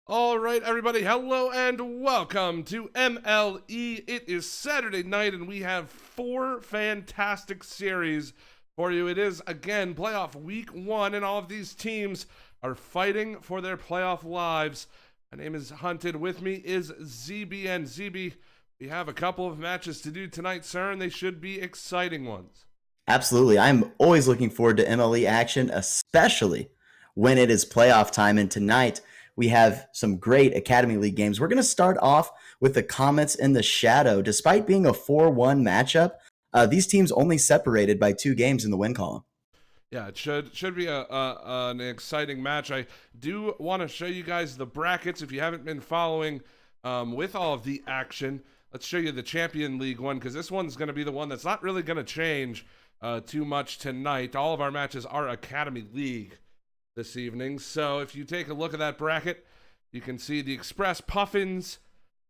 All right, everybody, hello and welcome to MLE. It is Saturday night, and we have four fantastic series for you. It is, again, playoff week one, and all of these teams are fighting for their playoff lives. My name is Hunted. With me is ZB, and ZB, we have a couple of matches to do tonight, sir, and they should be exciting ones. Absolutely. I'm always looking forward to MLE action, especially when it is playoff time. And tonight we have some great Academy League games. We're going to start off with the Comets and the Shadow. Despite being a 4-1 matchup, these teams only separated by 2 games in the win column. Yeah, it should be an exciting match. I do want to show you guys the brackets if you haven't been following with all of the action. Let's show you the Champion League one, because this one's going to be the one that's not really going to change too much tonight. All of our matches are Academy League this evening. So if you take a look at that bracket, you can see the Express, Puffins,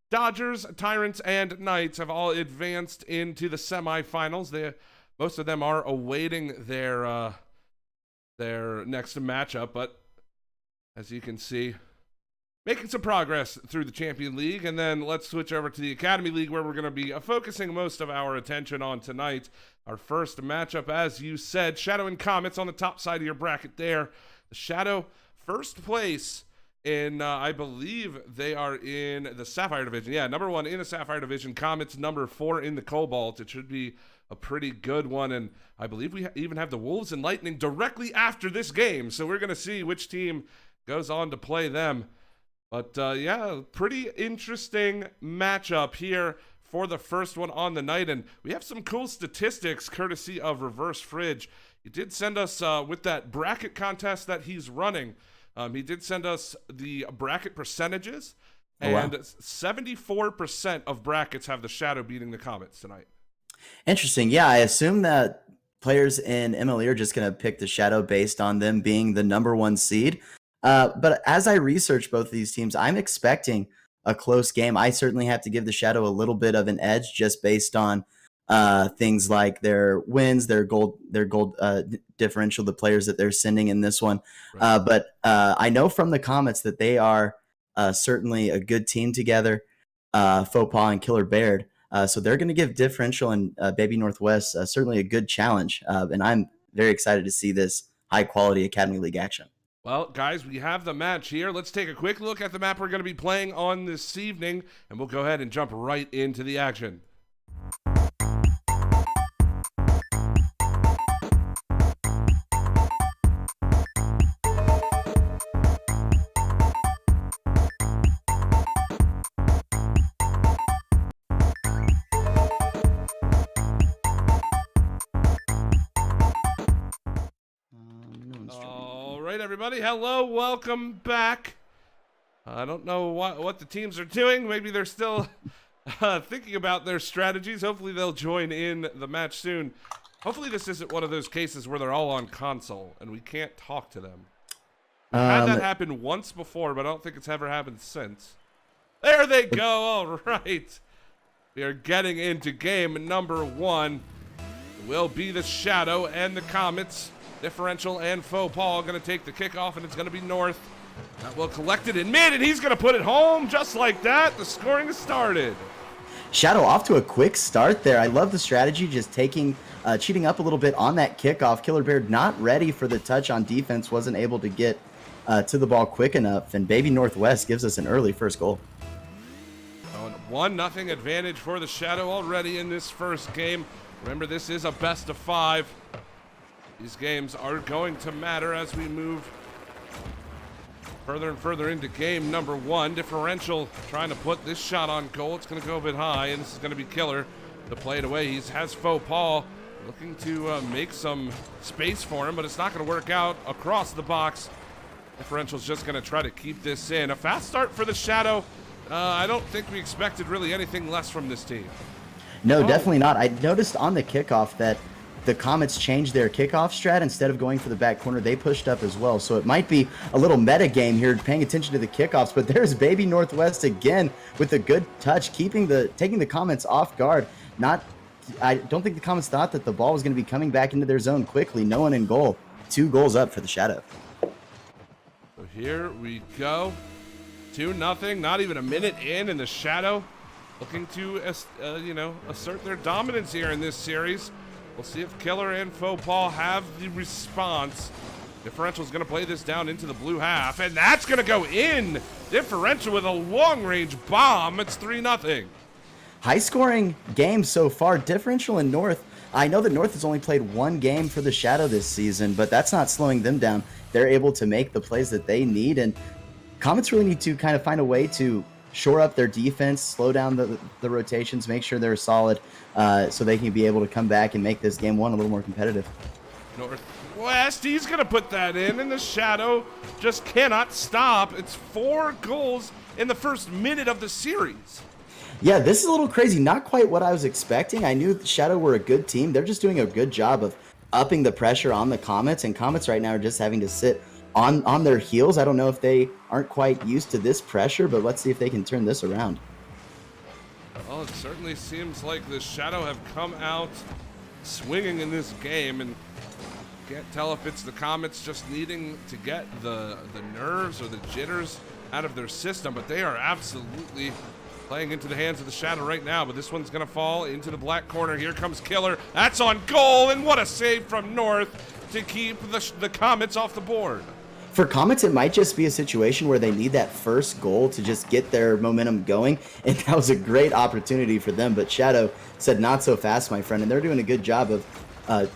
Dodgers, Tyrants, and Knights have all advanced into the semifinals. Most of them are awaiting their next matchup, but as you can see, making some progress through the Champion League. And then let's switch over to the Academy League, where we're going to be focusing most of our attention on tonight. Our first matchup, as you said, Shadow and Comets on the top side of your bracket there. The Shadow, first place in, I believe they are in the Sapphire Division. Yeah, number 1 in the Sapphire Division. Comets, number 4 in the Cobalt. It should be a pretty good one, and I believe we even have the Wolves and Lightning directly after this game, so we're going to see which team goes on to play them. But yeah, pretty interesting matchup here for the first one on the night, and we have some cool statistics courtesy of Reverse Fridge. He did send us with that bracket contest that he's running. He did send us the bracket percentages, and 74% of brackets have the Shadow beating the Comets tonight. Interesting. Yeah, I assume that players in MLE are just going to pick the Shadow based on them being the number 1 seed. But as I research both of these teams, I'm expecting a close game. I certainly have to give the Shadow a little bit of an edge just based on things like their wins, their gold differential, the players that they're sending in this one. Right. But I know from the Comets that they are certainly a good team together, Faux Pas and Killer Baird. So they're going to give Differential and Baby Northwest certainly a good challenge. And I'm very excited to see this high-quality Academy League action. Well, guys, we have the match here. Let's take a quick look at the map we're going to be playing on this evening, and we'll go ahead and jump right into the action. Everybody, hello, welcome back. I don't know what the teams are doing. Maybe they're still thinking about their strategies. Hopefully they'll join in the match soon. Hopefully this isn't one of those cases where they're all on console and we can't talk to them. We've had that happen once before, but I don't think it's ever happened since. There they go. All right. We are getting into game number 1. It will be the Shadow and the Comets. Differential and Faux Pas going to take the kickoff, and it's going to be North. That will collect it in mid, and he's going to put it home just like that. The scoring has started. Shadow off to a quick start there. I love the strategy, just cheating up a little bit on that kickoff. Killer Baird not ready for the touch on defense, wasn't able to get to the ball quick enough, and Baby Northwest gives us an early first goal. 1-0 advantage for the Shadow already in this first game. Remember, this is a best of 5. These games are going to matter as we move further and further into game number 1. Differential trying to put this shot on goal. It's going to go a bit high, and this is going to be Killer to play it away. He has Faux Pas looking to make some space for him, but it's not going to work out across the box. Differential's just going to try to keep this in. A fast start for the Shadow. I don't think we expected really anything less from this team. No, definitely not. I noticed on the kickoff that the Comets changed their kickoff strat. Instead of going for the back corner, they pushed up as well. So it might be a little meta game here, paying attention to the kickoffs. But there's Baby Northwest again with a good touch, taking the Comets off guard. I don't think the Comets thought that the ball was going to be coming back into their zone quickly. No one in goal. 2 goals up for the Shadow. So here we go. 2-0, not even a minute in, and the Shadow looking to, assert their dominance here in this series. We'll see if Killer and Faux have the response. Differential is going to play this down into the blue half, and that's going to go in. Differential with a long-range bomb. It's 3-0. High-scoring game so far. Differential in North. I know that North has only played one game for the Shadow this season, but that's not slowing them down. They're able to make the plays that they need, and Comets really need to kind of find a way to shore up their defense, slow down the rotations, make sure they're solid, so they can be able to come back and make this game one a little more competitive. Northwest, he's going to put that in, and the Shadow just cannot stop. It's 4 goals in the first minute of the series. Yeah, this is a little crazy. Not quite what I was expecting. I knew the Shadow were a good team. They're just doing a good job of upping the pressure on the Comets, and Comets right now are just having to sit on their heels. I don't know if they aren't quite used to this pressure, but let's see if they can turn this around. Well, it certainly seems like the Shadow have come out swinging in this game, and can't tell if it's the Comets just needing to get the nerves or the jitters out of their system, but they are absolutely playing into the hands of the Shadow right now. But this one's going to fall into the black corner. Here comes Killer. That's on goal, and what a save from North to keep the Comets off the board. For Comets, it might just be a situation where they need that first goal to just get their momentum going, and that was a great opportunity for them. But Shadow said, not so fast, my friend, and they're doing a good job of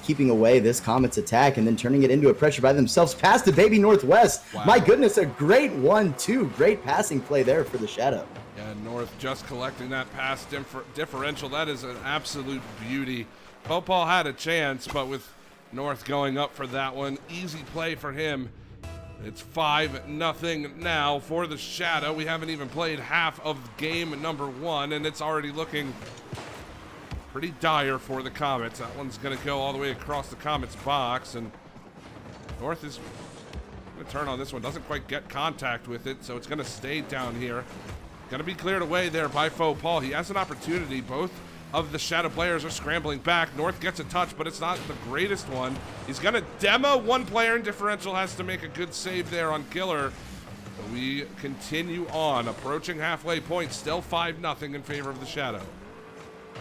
keeping away this Comets attack and then turning it into a pressure by themselves. Pass to Baby Northwest. Wow. My goodness, a great 1-2. Great passing play there for the Shadow. Yeah, North just collecting that pass differential. That is an absolute beauty. Popal had a chance, but with North going up for that one, easy play for him. It's 5-0 now for the Shadow. We haven't even played half of game number 1, and it's already looking pretty dire for the Comets. That one's going to go all the way across the Comets box, and North is going to turn on this one. Doesn't quite get contact with it, so it's going to stay down here. Going to be cleared away there by Faux. He has an opportunity. Both of the Shadow players are scrambling back. North gets a touch, but it's not the greatest one. He's going to demo one player, and Differential has to make a good save there on Killer. So we continue on, approaching halfway point, still 5-0 in favor of the Shadow.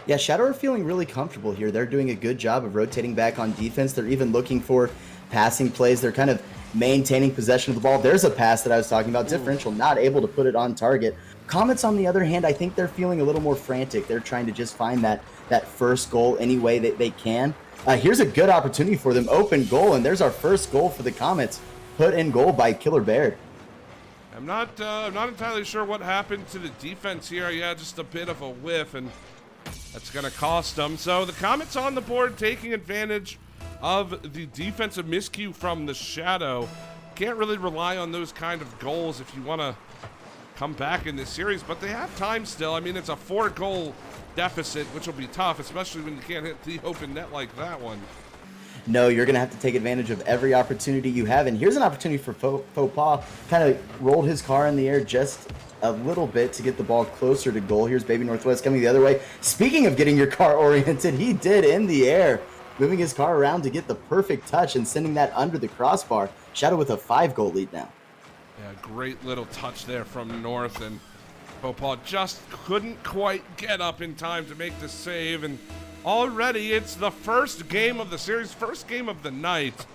Yeah, Shadow are feeling really comfortable here. They're doing a good job of rotating back on defense. They're even looking for passing plays. They're kind of maintaining possession of the ball. There's a pass that I was talking about. Differential not able to put it on target. Comets, on the other hand, I think they're feeling a little more frantic. They're trying to just find that first goal any way that they can. Here's a good opportunity for them. Open goal, and there's our first goal for the Comets. Put in goal by Killer Baird. I'm not entirely sure what happened to the defense here. Yeah, just a bit of a whiff, and that's going to cost them. So the Comets on the board, taking advantage of the defensive miscue from the Shadow. Can't really rely on those kind of goals if you want to come back in this series, but they have time still. I mean, it's a 4-goal deficit, which will be tough, especially when you can't hit the open net like that one. No, you're going to have to take advantage of every opportunity you have, and here's an opportunity for Faux. Kind of rolled his car in the air just a little bit to get the ball closer to goal. Here's Baby Northwest coming the other way. Speaking of getting your car oriented, he did in the air, moving his car around to get the perfect touch and sending that under the crossbar. Shadow with a 5-goal lead now. Yeah, great little touch there from North, and Popal just couldn't quite get up in time to make the save, and already it's the first game of the series, first game of the night.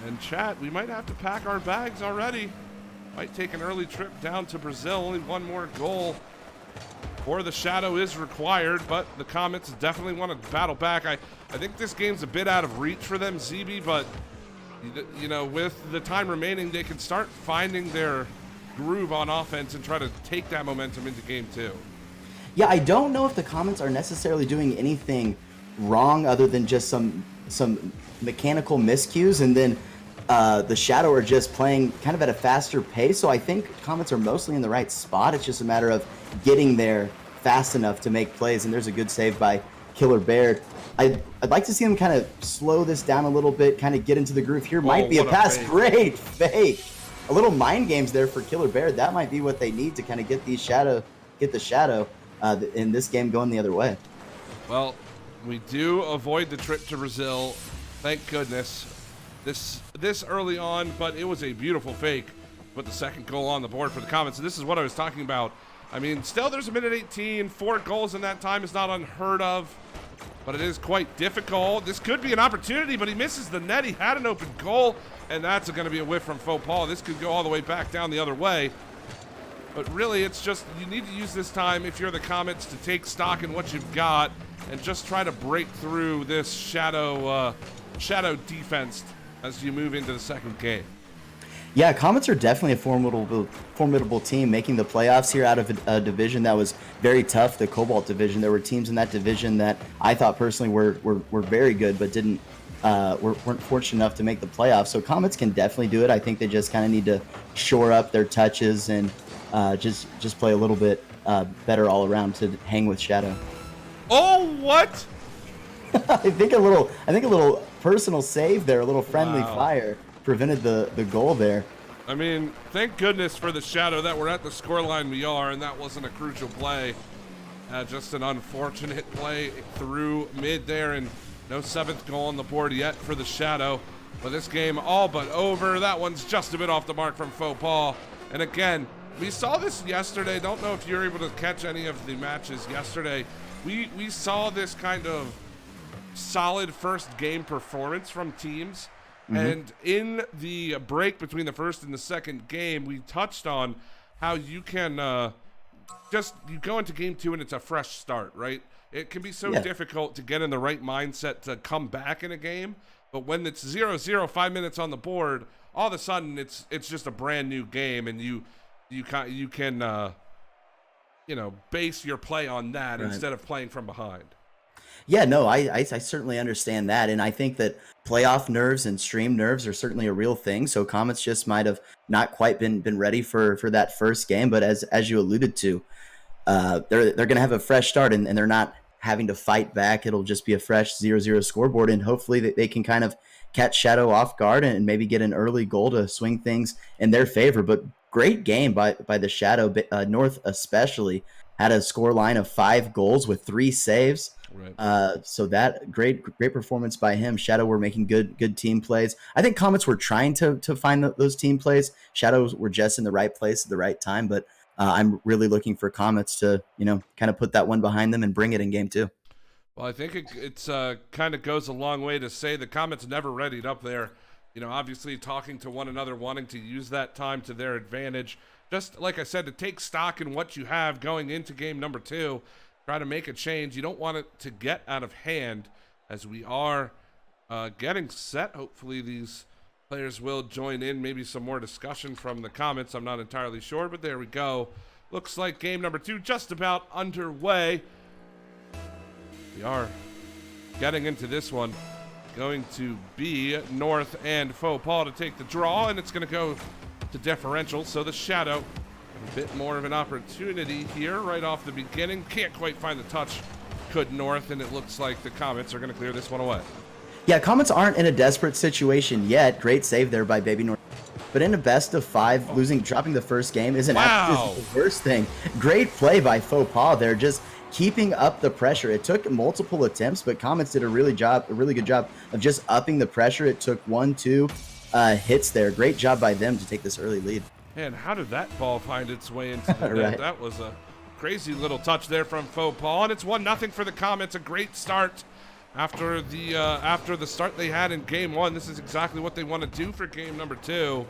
And chat, we might have to pack our bags already. Might take an early trip down to Brazil. Only one more goal for the Shadow is required, but the Comets definitely want to battle back. I think this game's a bit out of reach for them, ZB, but you know, with the time remaining, they can start finding their groove on offense and try to take that momentum into game 2. Yeah, I don't know if the Comets are necessarily doing anything wrong other than just some mechanical miscues, and then the Shadow are just playing kind of at a faster pace. So I think Comets are mostly in the right spot. It's just a matter of getting there fast enough to make plays, and there's a good save by Killer Baird. I'd like to see him kind of slow this down a little bit, kind of get into the groove. Here might be a pass. Great fake. A little mind games there for Killer Baird. That might be what they need to kind of get the Shadow in this game going the other way. Well, we do avoid the trip to Brazil, thank goodness. This early on, but it was a beautiful fake put the second goal on the board for the Comets. And this is what I was talking about. I mean, still there's a minute 18. 4 goals in that time is not unheard of, but it is quite difficult. This could be an opportunity, but he misses the net. He had an open goal, and that's going to be a whiff from Faux Pas. This could go all the way back down the other way. But really, it's just you need to use this time, if you're the Comets, to take stock in what you've got and just try to break through this shadow defense as you move into the second game. Yeah, Comets are definitely a formidable team, making the playoffs here out of a division that was very tough, the Cobalt division. There were teams in that division that I thought personally were very good, but weren't fortunate enough to make the playoffs. So Comets can definitely do it. I think they just kind of need to shore up their touches and just play a little bit better all around to hang with Shadow. Oh, what? I think a little personal save there, a little friendly fire prevented the goal there. I mean, thank goodness for the Shadow that we're at the scoreline we are, and that wasn't a crucial play. Just an unfortunate play through mid there, and no 7th goal on the board yet for the Shadow. But this game all but over. That one's just a bit off the mark from Faux Pas. And again, we saw this yesterday. Don't know if you were able to catch any of the matches yesterday. We saw this kind of solid first game performance from teams. And in the break between the first and the second game, we touched on how you can you go into game 2 and it's a fresh start, right? It can be so difficult to get in the right mindset to come back in a game. But when it's 0-0, 5 minutes on the board, all of a sudden it's just a brand new game, and you can base your play on that instead of playing from behind. Yeah, no, I certainly understand that, and I think that playoff nerves and stream nerves are certainly a real thing. So Comets just might have not quite been ready for that first game, but as you alluded to, they're going to have a fresh start, and they're not having to fight back. It'll just be a fresh 0-0 scoreboard, and hopefully they can kind of catch Shadow off guard and maybe get an early goal to swing things in their favor. But great game by the Shadow. North especially had a score line of 5 goals with 3 saves. Right. So that great performance by him. Shadow were making good team plays. I think Comets were trying to find those team plays. Shadows were just in the right place at the right time, but I'm really looking for Comets to kind of put that one behind them and bring it in game 2. Well, I think it's kind of goes a long way to say the Comets never readied up there. Obviously talking to one another, wanting to use that time to their advantage. Just like I said, to take stock in what you have going into game number 2. Try to make a change. You don't want it to get out of hand as we are getting set. Hopefully these players will join in. Maybe some more discussion from the Comets. I'm not entirely sure, but there we go. Looks like game number 2 just about underway. We are getting into this one. Going to be North and Faux Pas to take the draw, and it's going to go to differential. So the Shadow, a bit more of an opportunity here right off the beginning. Can't quite find the touch. Could North, and it looks like the Comets are going to clear this one away. Yeah, Comets aren't in a desperate situation yet. Great save there by Baby North. But in a best of 5, dropping the first game isn't the worst thing. Great play by Faux Pas there, just keeping up the pressure. It took multiple attempts, but Comets did a really good job of just upping the pressure. It took 1-2 hits there. Great job by them to take this early lead. Man, how did that ball find its way into the net? That was a crazy little touch there from Faux Pas, and it's 1-0 for the Comets. A great start after the start they had in game 1. This is exactly what they want to do for game number 2.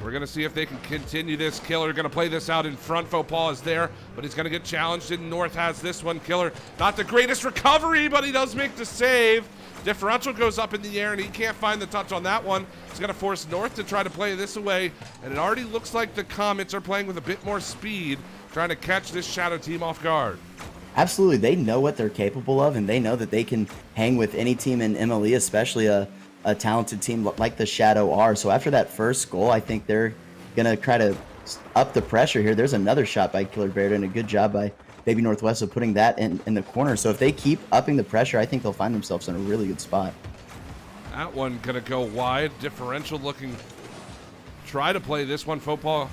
We're going to see if they can continue this. Killer going to play this out in front. Faux Pas is there, but he's going to get challenged, and North has this one. Killer, not the greatest recovery, but he does make the save. Differential goes up in the air, and he can't find the touch on that one. He's going to force North to try to play this away, and it already looks like the Comets are playing with a bit more speed, trying to catch this Shadow team off guard. Absolutely. They know what they're capable of, and they know that they can hang with any team in MLE, especially a talented team like the Shadow are. So after that first goal, I think they're going to try to up the pressure here. There's another shot by Killer Bear, and a good job by Baby Northwest of putting that in the corner. So if they keep upping the pressure, I think they'll find themselves in a really good spot. That one going to go wide. Differential looking, try to play this one. Faux Pas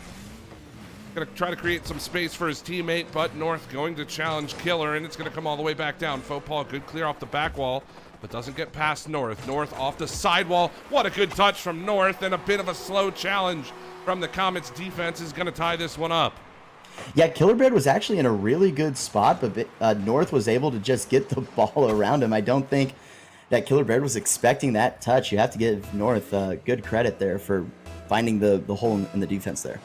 going to try to create some space for his teammate, but North going to challenge Killer, and it's going to come all the way back down. Faux Pas, good clear off the back wall. but doesn't get past North. North off the sidewall. What a good touch from North, and a bit of a slow challenge from the Comets defense is going to tie this one up. Yeah, Killer Bear was actually in a really good spot, but North was able to just get the ball around him. I don't think that Killer Bear was expecting that touch. You have to give North good credit there for finding the hole in the defense there.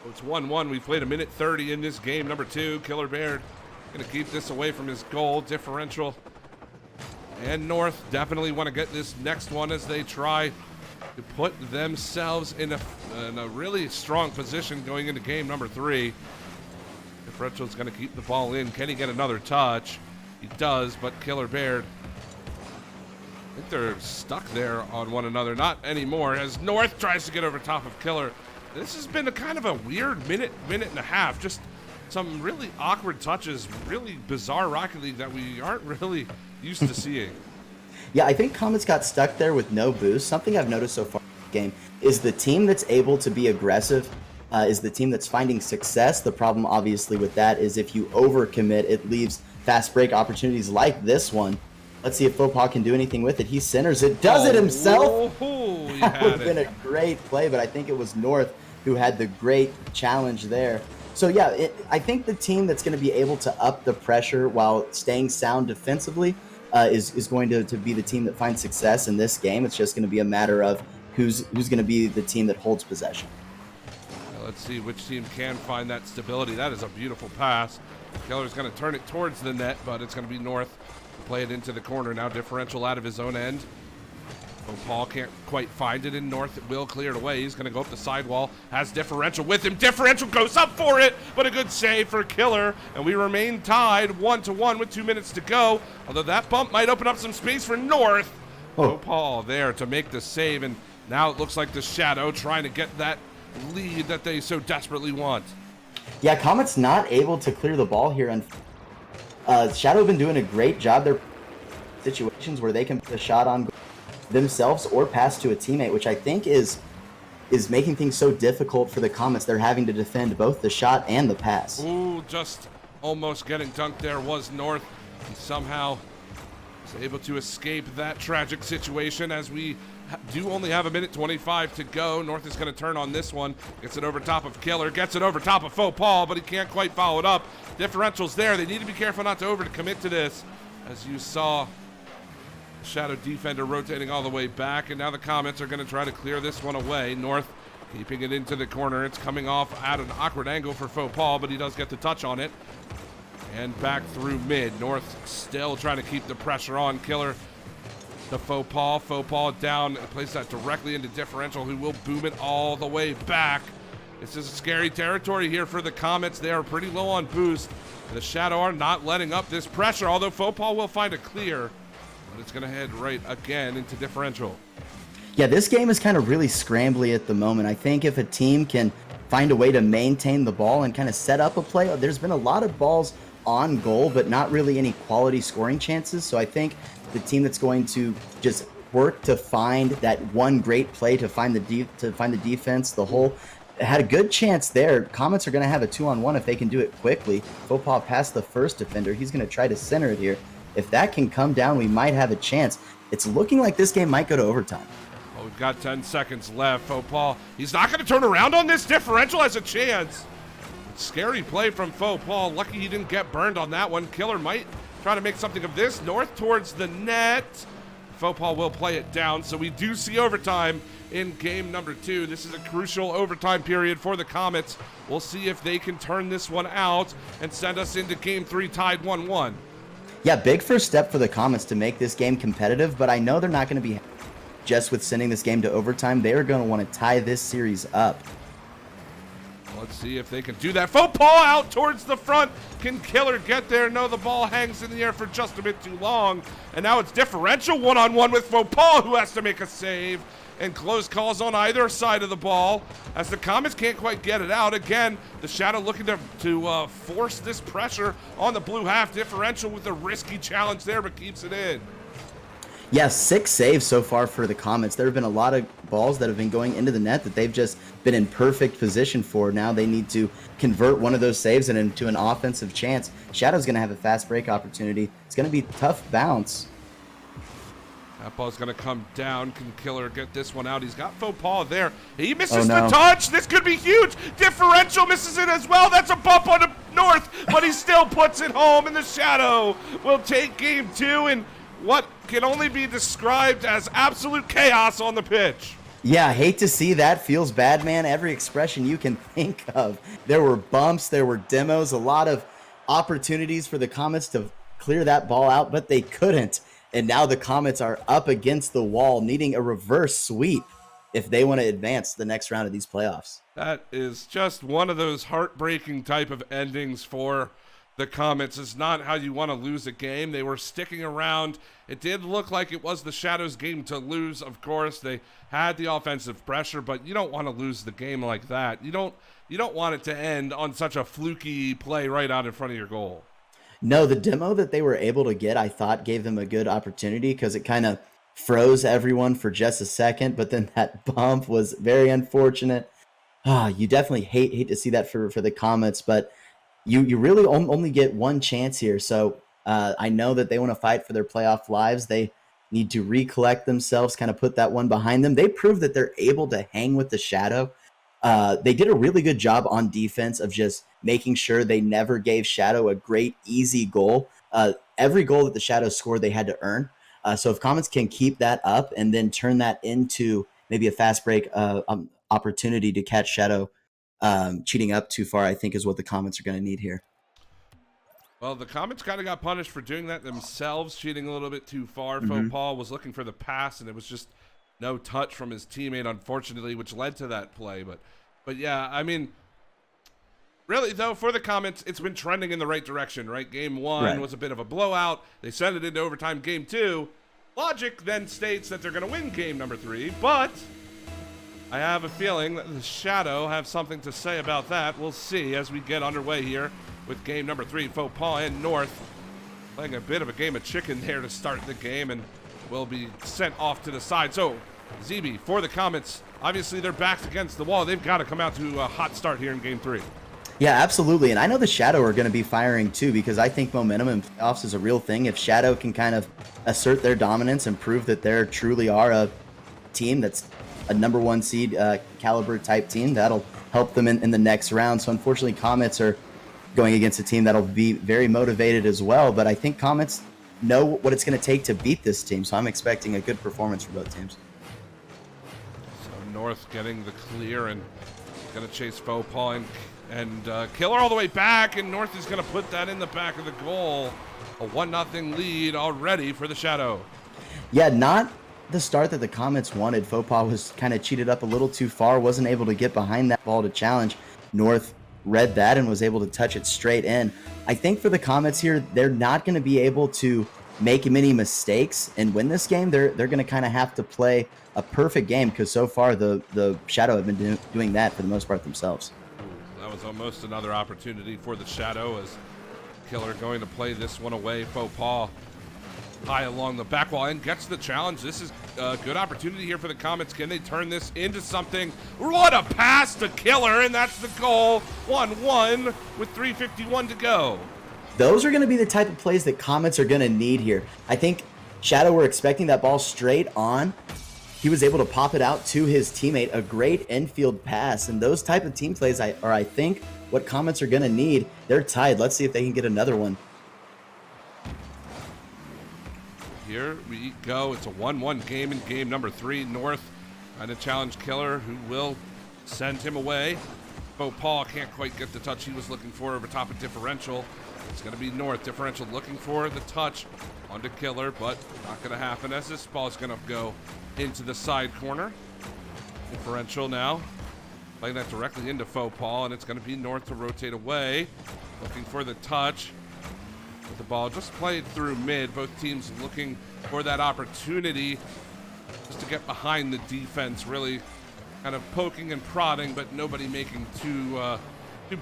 It's 1-1. We've played 1:30 in this game. Number 2, Killer Bear going to keep this away from his goal differential. And North definitely want to get this next one as they try to put themselves in a really strong position going into game number 3. Differential is going to keep the ball in. Can he get another touch? He does, but Killer Bear, I think they're stuck there on one another. Not anymore as North tries to get over top of Killer. This has been a kind of a weird minute and a half. Just some really awkward touches, really bizarre Rocket League that we aren't really used to seeing. Yeah, I think Comets got stuck there with no boost. Something I've noticed so far in the game is the team that's able to be aggressive is the team that's finding success. The problem, obviously, with that is if you overcommit, it leaves fast break opportunities like this one. Let's see if Faux can do anything with it. He centers it, does it himself. That would have been a great play, but I think it was North who had the great challenge there. So yeah, I think the team that's going to be able to up the pressure while staying sound defensively is going to be the team that finds success in this game. It's just going to be a matter of who's going to be the team that holds possession. Let's see which team can find that stability. That is a beautiful pass. Killer's going to turn it towards the net, but it's going to be North. Play it into the corner now. Differential out of his own end. Paul can't quite find it in North. It will clear it away. He's going to go up the sidewall. Has Differential with him. Differential goes up for it, but a good save for Killer. And we remain tied 1-1 with 2 minutes to go. Although that bump might open up some space for North. Paul there to make the save. And now it looks like the Shadow trying to get that lead that they so desperately want. Yeah, Comets not able to clear the ball here. And Shadow have been doing a great job. There are situations where they can put a shot on themselves or pass to a teammate, which I think is making things so difficult for the Comets. They're having to defend both the shot and the pass. Ooh, just almost getting dunked there was North. He somehow was able to escape that tragic situation as we do only have 1:25 to go. North is going to turn on this one. Gets it over top of Killer. Gets it over top of Faux Paul, but he can't quite follow it up. Differential's there. They need to be careful not to commit to this. As you saw, Shadow defender rotating all the way back, and now the Comets are going to try to clear this one away. North keeping it into the corner. It's coming off at an awkward angle for Faux Paul, but he does get the touch on it. And back through mid. North still trying to keep the pressure on. Killer to Faux Paul. Faux Paul down and plays that directly into Differential, who will boom it all the way back. This is scary territory here for the Comets. They are pretty low on boost. And the Shadow are not letting up this pressure, although Faux Paul will find a clear. But it's going to head right again into Differential. Yeah, this game is kind of really scrambly at the moment. I think if a team can find a way to maintain the ball and kind of set up a play, there's been a lot of balls on goal, but not really any quality scoring chances. So I think the team that's going to just work to find that one great play to find the defense, the hole, had a good chance there. Comets are going to have a 2-on-1 if they can do it quickly. Faux Paul past the first defender. He's going to try to center it here. If that can come down, we might have a chance. It's looking like this game might go to overtime. Well, we've got 10 seconds left. Faux Paul, he's not going to turn around on this. Differential has a chance. Scary play from Faux Paul. Lucky he didn't get burned on that one. Killer might try to make something of this. North towards the net. Faux Paul will play it down, so we do see overtime in game number 2. This is a crucial overtime period for the Comets. We'll see if they can turn this one out and send us into game 3 tied 1-1. Yeah, big first step for the Comets to make this game competitive, but I know they're not going to be just with sending this game to overtime. They are going to want to tie this series up. Let's see if they can do that. Faux Paul out towards the front. Can Killer get there? No, the ball hangs in the air for just a bit too long. And now it's Differential one-on-one with Faux Paul, who has to make a save. And close calls on either side of the ball as the Comets can't quite get it out. Again, the Shadow looking to force this pressure on the blue half. Differential with a risky challenge there, but keeps it in. Yeah, 6 saves so far for the Comets. There have been a lot of balls that have been going into the net that they've just been in perfect position for. Now they need to convert one of those saves and into an offensive chance. Shadow's going to have a fast break opportunity. It's going to be a tough bounce. That ball's going to come down. Can Killer get this one out? He's got faux pas there. He misses Oh, no. the touch. This could be huge. Differential misses it as well. That's a bump on the North, but he still puts it home, and the Shadow will take game 2 in what can only be described as absolute chaos on the pitch. Yeah, I hate to see that. Feels bad, man. Every expression you can think of. There were bumps, there were demos, a lot of opportunities for the Comets to clear that ball out, but they couldn't. And now the Comets are up against the wall, needing a reverse sweep if they want to advance to the next round of these playoffs. That is just one of those heartbreaking type of endings for the Comets. It's not how you want to lose a game. They were sticking around. It did look like it was the Shadows' game to lose, of course. They had the offensive pressure, but you don't want to lose the game like that. You don't want it to end on such a fluky play right out in front of your goal. No, the demo that they were able to get, I thought, gave them a good opportunity because it kind of froze everyone for just a second, but then that bump was very unfortunate. You definitely hate to see that for the Comets, but you really only get one chance here. So I know that they want to fight for their playoff lives. They need to recollect themselves, kind of put that one behind them. They proved that they're able to hang with the Shadow. They did a really good job on defense of just making sure they never gave Shadow a great, easy goal. Every goal that the Shadow scored, they had to earn. So if Comets can keep that up and then turn that into maybe a fast break opportunity to catch Shadow cheating up too far, I think is what the Comets are going to need here. Well, the Comets kind of got punished for doing that themselves, cheating a little bit too far. Faux pas was looking for the pass, and it was just no touch from his teammate, unfortunately, which led to that play. But yeah, I mean, really, though, for the Comets, it's been trending in the right direction, right? Game 1 was a bit of a blowout. They sent it into overtime. Game 2, logic then states that they're going to win game number 3, but I have a feeling that the Shadow have something to say about that. We'll see as we get underway here with game number 3. Faux pas and North playing a bit of a game of chicken there to start the game, and will be sent off to the side. So, ZB, for the Comets, obviously they're backed against the wall. They've got to come out to a hot start here in game 3. Yeah, absolutely. And I know the Shadow are going to be firing too, because I think momentum in playoffs is a real thing. If Shadow can kind of assert their dominance and prove that they truly are a team that's a number 1 seed caliber type team, that'll help them in the next round. So unfortunately, Comets are going against a team that'll be very motivated as well. But I think Comets know what it's going to take to beat this team. So I'm expecting a good performance for both teams. So North getting the clear and going to chase faux pas and Killer all the way back, and North is going to put that in the back of the goal. A 1-0 lead already for the Shadow. Yeah, not the start that the Comets wanted. Faux pas was kind of cheated up a little too far, wasn't able to get behind that ball to challenge. North read that and was able to touch it straight in. I think for the Comets here, they're not going to be able to make many mistakes and win this game. They're going to kind of have to play a perfect game, because so far the Shadow have been doing that for the most part themselves. That was almost another opportunity for the Shadow, as Killer going to play this one away. Faux pas high along the back wall and gets the challenge. This is a good opportunity here for the Comets. Can they turn this into something? What a pass to Killer, and that's the goal. 1-1 with 3:51 to go. Those are going to be the type of plays that Comets are going to need here. I think Shadow were expecting that ball straight on. He was able to pop it out to his teammate, a great infield pass. And those type of team plays are, I think, what Comets are going to need. They're tied. Let's see if they can get another one. Here we go. It's a 1-1 game in game number 3. North trying to challenge Killer, who will send him away. Faux pas can't quite get the touch he was looking for over top of Differential. It's going to be North. Differential looking for the touch onto Killer, but not going to happen, as this ball is going to go into the side corner. Differential now playing that directly into Faux pas, and it's going to be North to rotate away, looking for the touch. With the ball just played through mid. Both teams looking for that opportunity just to get behind the defense, really kind of poking and prodding, but nobody making too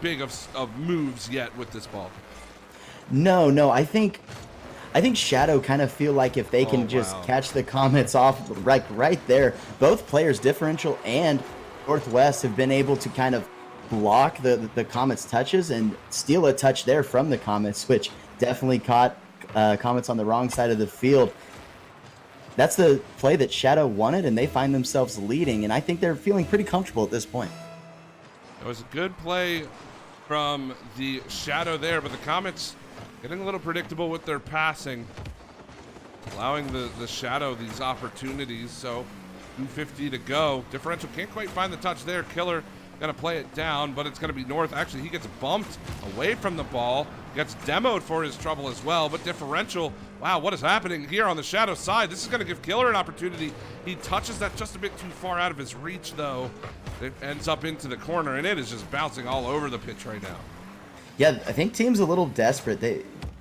big of moves yet with this ball. No, I think Shadow kind of feel like if they can just catch the Comets off right there. Both players, Differential and Northwest, have been able to kind of block the Comets' touches and steal a touch there from the Comets, which definitely caught Comets on the wrong side of the field. that's the play that Shadow wanted, and they find themselves leading, and I think they're feeling pretty comfortable at this point. It was a good play from the Shadow there, but the Comets getting a little predictable with their passing, allowing the Shadow these opportunities. So 2:50 to go. Differential can't quite find the touch there. Killer gonna play it down, but it's gonna be North. Actually, he gets bumped away from the ball, gets demoed for his trouble as well, but Differential, wow, what is happening here on the Shadow side? This is gonna give Killer an opportunity. He touches that just a bit too far out of his reach though. It ends up into the corner, and it is just bouncing all over the pitch right now. Yeah, I think teams a little desperate.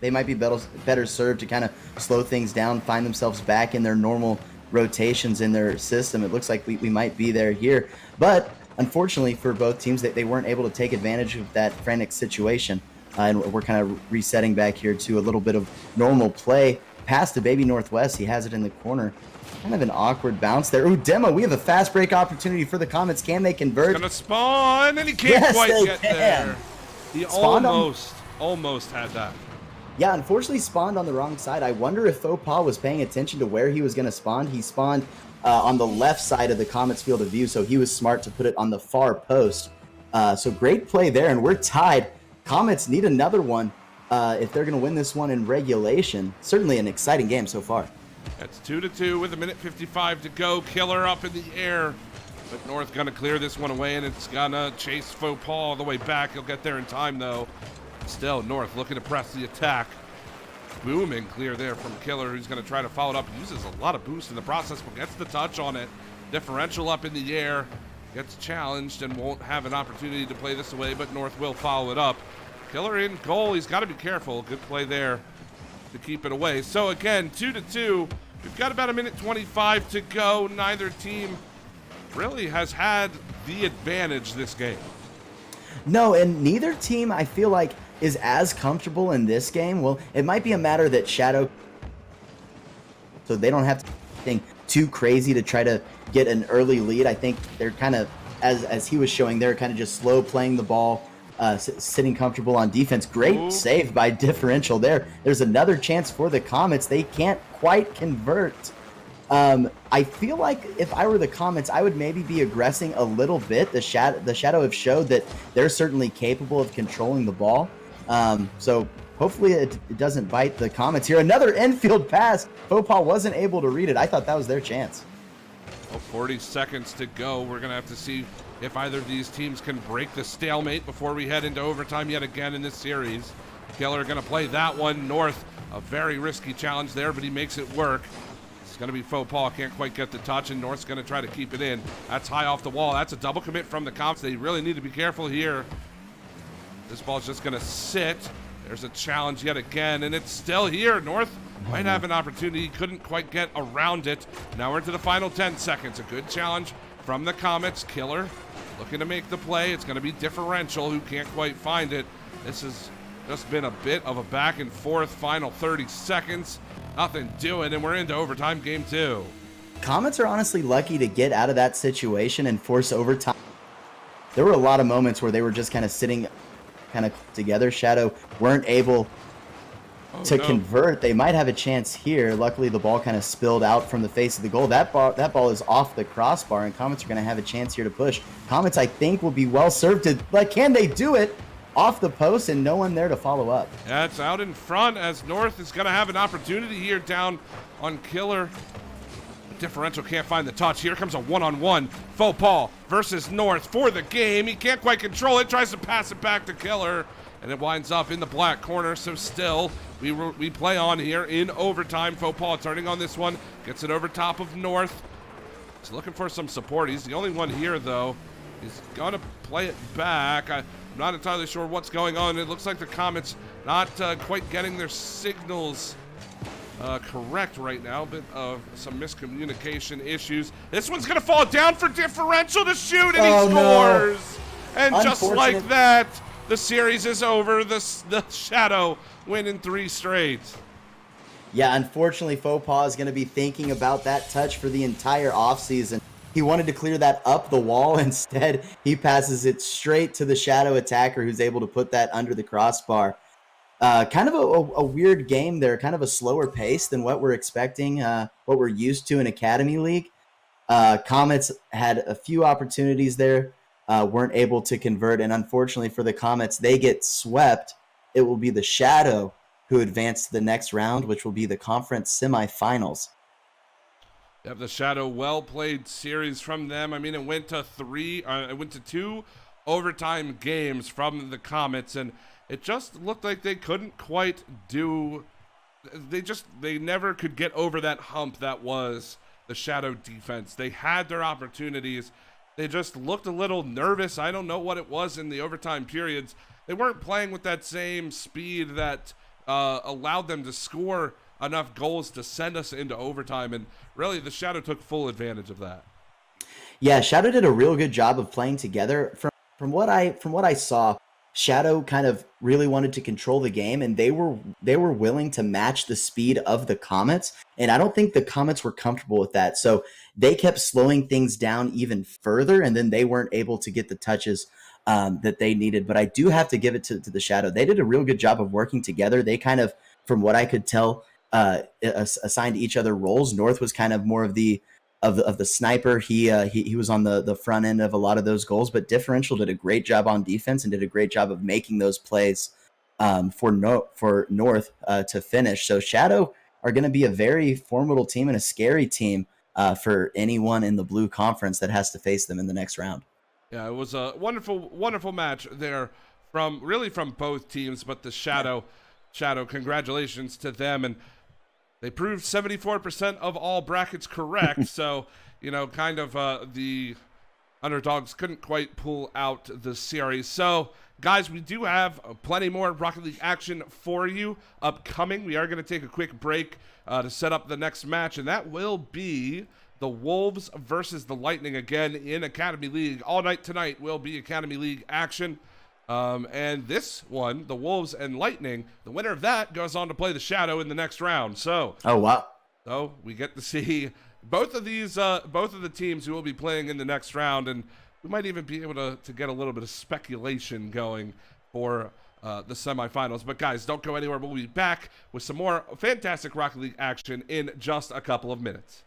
They might be better served to kind of slow things down, find themselves back in their normal rotations in their system. It looks like we might be there here. But unfortunately for both teams, they weren't able to take advantage of that frantic situation. And we're kind of resetting back here to a little bit of normal play. Pass to Baby Northwest. He has it in the corner. Kind of an awkward bounce there. Ooh, Demo, we have a fast break opportunity for the Comets. Can they convert? Gonna spawn, and he can't quite get there. He almost had that. Yeah, unfortunately spawned on the wrong side. I wonder if Faux Pas was paying attention to where he was going to spawn. He spawned on the left side of the Comets field of view, so he was smart to put it on the far post. So great play there, and we're tied. Comets need another one if they're going to win this one in regulation. Certainly an exciting game so far. That's 2-2 with 1:55 to go. Killer up in the air. But North gonna clear this one away, and it's gonna chase Faux Pas all the way back. He'll get there in time though. Still, North looking to press the attack. Booming clear there from Killer, who's gonna try to follow it up. Uses a lot of boost in the process, but gets the touch on it. Differential up in the air. Gets challenged and won't have an opportunity to play this away, but North will follow it up. Killer in goal. He's got to be careful. Good play there to keep it away. So again, 2-2. We've got about 1:25 to go. Neither team really has had the advantage this game. No, and neither team, I feel like, is as comfortable in this game. Well, it might be a matter that Shadow, so they don't have to do anything too crazy to try to get an early lead. I think they're kind of, as he was showing, they're kind of just slow playing the ball, sitting comfortable on defense. Great save by Differential there. There's another chance for the Comets. They can't quite convert. I feel like if I were the Comets, I would maybe be aggressing a little bit. The Shadow have showed that they're certainly capable of controlling the ball. So hopefully it doesn't bite the Comets here. Another infield pass. Faux Pas wasn't able to read it. I thought that was their chance. Well, 40 seconds to go. We're going to have to see if either of these teams can break the stalemate before we head into overtime yet again in this series. Killer going to play that one. North, a very risky challenge there, but he makes it work. It's going to be Faux Pas. Can't quite get the touch, and North's going to try to keep it in. That's high off the wall. That's a double commit from the Comets. They really need to be careful here. This ball's just going to sit. There's a challenge yet again, and it's still here. North might have an opportunity. Couldn't quite get around it. Now we're into the final 10 seconds. A good challenge from the Comets. Killer looking to make the play. It's going to be Differential, who can't quite find it. This has just been a bit of a back and forth final 30 seconds. Nothing doing, and we're into overtime game 2. Comets are honestly lucky to get out of that situation and force overtime. There were a lot of moments where they were just kind of sitting kind of together. Shadow weren't able to convert. They might have a chance here. Luckily, the ball kind of spilled out from the face of the goal. That ball is off the crossbar, and Comets are going to have a chance here to push. Comets, I think, will be well served to, but can they do it? Off the post and no one there to follow up. Yeah, it's out in front as North is going to have an opportunity here down on Killer. Differential can't find the touch. Here comes a one-on-one. Faux Pas versus North for the game. He can't quite control it. Tries to pass it back to Killer, and it winds up in the black corner. So still, we play on here in overtime. Faux Pas turning on this one. Gets it over top of North. He's looking for some support. He's the only one here, though. He's going to play it back. I'm not entirely sure what's going on. It looks like the Comets not quite getting their signals correct right now. A bit of some miscommunication issues. This one's going to fall down for Differential to shoot, and he scores! No. And just like that, the series is over. The Shadow win in 3 straight. Yeah, unfortunately, Faux Pas is going to be thinking about that touch for the entire offseason. He wanted to clear that up the wall. Instead, he passes it straight to the Shadow attacker, who's able to put that under the crossbar. Kind of a weird game there, kind of a slower pace than what we're expecting, what we're used to in Academy League. Comets had a few opportunities there, weren't able to convert, and unfortunately for the Comets, they get swept. It will be the Shadow who advance to the next round, which will be the conference semifinals. You have the Shadow, well played series from them. I mean, it went to two overtime games from the Comets, and it just looked like they couldn't quite do. They never could get over that hump that was the Shadow defense. They had their opportunities. They just looked a little nervous. I don't know what it was in the overtime periods. They weren't playing with that same speed that allowed them to score enough goals to send us into overtime, and really the Shadow took full advantage of that. Yeah, Shadow did a real good job of playing together. From what I saw, Shadow kind of really wanted to control the game, and they were willing to match the speed of the Comets, and I don't think the Comets were comfortable with that. So they kept slowing things down even further, and then they weren't able to get the touches that they needed. But I do have to give it to the Shadow. They did a real good job of working together. They kind of, from what I could tell, assigned each other roles. North was kind of more of the sniper. He was on the front end of a lot of those goals, but Differential did a great job on defense and did a great job of making those plays for North to finish. So Shadow are going to be a very formidable team and a scary team for anyone in the Blue Conference that has to face them in the next round. Yeah, it was a wonderful match there from both teams, but the Shadow, congratulations to them, and they proved 74% of all brackets correct. So, the underdogs couldn't quite pull out the series. So, guys, we do have plenty more Rocket League action for you upcoming. We are going to take a quick break to set up the next match, and that will be the Wolves versus the Lightning again in Academy League. All night tonight will be Academy League action. And this one, the Wolves and Lightning, the winner of that goes on to play the Shadow in the next round. So, oh wow! So we get to see both of the teams who will be playing in the next round, and we might even be able to get a little bit of speculation going for the semifinals. But guys, don't go anywhere. We'll be back with some more fantastic Rocket League action in just a couple of minutes.